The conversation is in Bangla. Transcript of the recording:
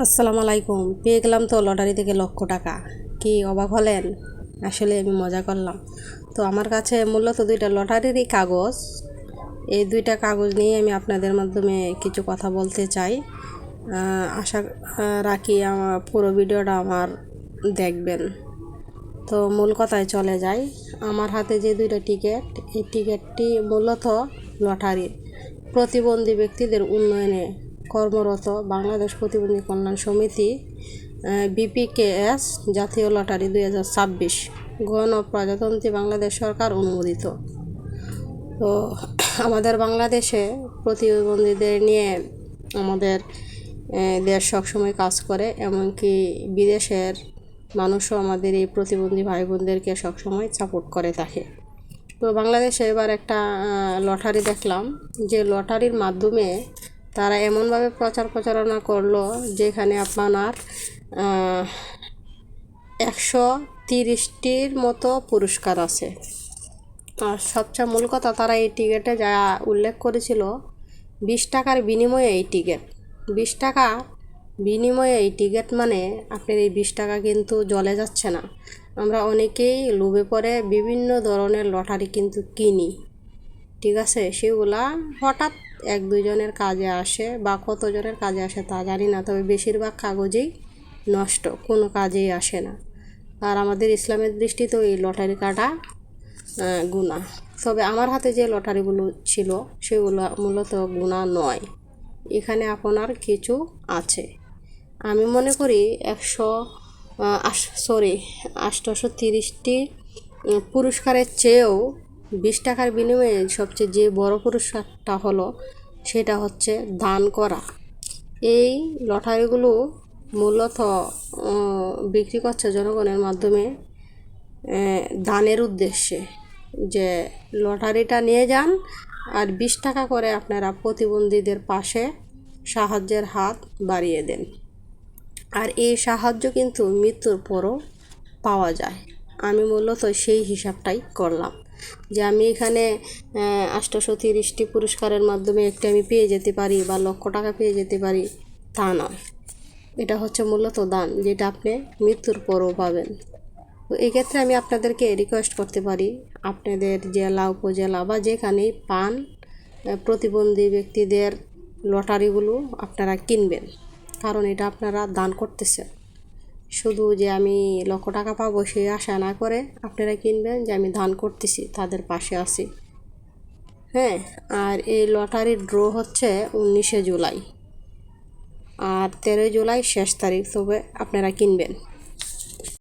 আসসালামু আলাইকুম। পেয়ে গেলাম তো লটারি থেকে লক্ষ টাকা। কি অবাক হলেন? আসলে আমি মজা করলাম। তো আমার কাছে মূলত দুইটা লটারিরই কাগজ। এই দুইটা কাগজ নিয়ে আমি আপনাদের মাধ্যমে কিছু কথা বলতে চাই। আশা রাখি আমার পুরো ভিডিওটা আমার দেখবেন। তো মূল কথায় চলে যাই। আমার হাতে যে দুইটা টিকিট, এই টিকিটটি মূলত লটারির। প্রতিবন্ধী ব্যক্তিদের উন্নয়নে কর্মরত বাংলাদেশ প্রতিবন্ধী কল্যাণ সমিতি বিপিকেএস জাতীয় লটারি 2026 গণপ্রজাতন্ত্রী বাংলাদেশ সরকার অনুমোদিত। তো আমাদের বাংলাদেশে প্রতিবন্ধীদের নিয়ে আমাদের দেশ সবসময় কাজ করে, এমনকি বিদেশের মানুষও আমাদের এই প্রতিবন্ধী ভাই বোনদেরকে সবসময় সাপোর্ট করে থাকে। তো বাংলাদেশে এবার একটা লটারি দেখলাম, যে লটারির মাধ্যমে তারা এমনভাবে প্রচারণা করলো যেখানে আপনার 130টির মতো পুরস্কার আছে। আর সবচেয়ে মূল কথা, তারা এই টিকিটে যা উল্লেখ করেছিল, 20 টাকার বিনিময়ে এই টিকিট। 20 টাকা বিনিময়ে এই টিকিট মানে আপনার এই 20 টাকা কিন্তু জলে যাচ্ছে না। আমরা অনেকেই লোভে পড়ে বিভিন্ন ধরনের লটারি কিন্তু কিনি, ঠিক আছে? সেগুলা হঠাৎ এক দুজনের কাজে আসে বা কতজনের কাজে আসে তা জানি না, তবে বেশিরভাগ কাগজেই নষ্ট, কোনো কাজেই আসে না। আর আমাদের ইসলামের দৃষ্টিতেও এই লটারি কাটা গুনাহ। তবে আমার হাতে যে লটারিগুলো ছিল সেগুলো মূলত গুনাহ নয়, এখানে আপনার কিছু আছে। আমি মনে করি 830টি পুরস্কারের চেয়েও 20 টাকার বিনিময়ে সবচেয়ে যে বড় পুরস্কারটা হলো সেটা হচ্ছে দান করা। এই লটারিগুলো মূলত বিক্রি করছে জনগণের মাধ্যমে দানের উদ্দেশ্যে, যে লটারিটা নিয়ে যান আর 20 টাকা করে আপনারা প্রতিবন্ধীদের পাশে সাহায্যের হাত বাড়িয়ে দেন। আর এই সাহায্য কিন্তু মৃত্যুর পরও পাওয়া যায়। আমি মূলত সেই হিসাবটাই করলাম, যে আমি এখানে 830টি পুরস্কারের মাধ্যমে একটা আমি পেয়ে যেতে পারি বা লক্ষ টাকা পেয়ে যেতে পারি, তা নয়। এটা হচ্ছে মূলত দান, যেটা আপনি মৃত্যুর পরও পাবেন। তো এক্ষেত্রে আমি আপনাদেরকে রিকোয়েস্ট করতে পারি, আপনাদের জেলা উপজেলা বা যেখানেই পান প্রতিবন্ধী ব্যক্তিদের লটারিগুলো আপনারা কিনবেন, কারণ এটা আপনারা দান করতেছেন। শুধু যে আমি লক্ষ টাকা পাবো সেই আশা না করে আপনারা কিনবেন যে আমি দান করতেছি, তাদের পাশে আছি। হ্যাঁ, আর এই লটারির ড্র হচ্ছে 19শে জুলাই, আর 13ই জুলাই শেষ তারিখ। তবে আপনারা কিনবেন।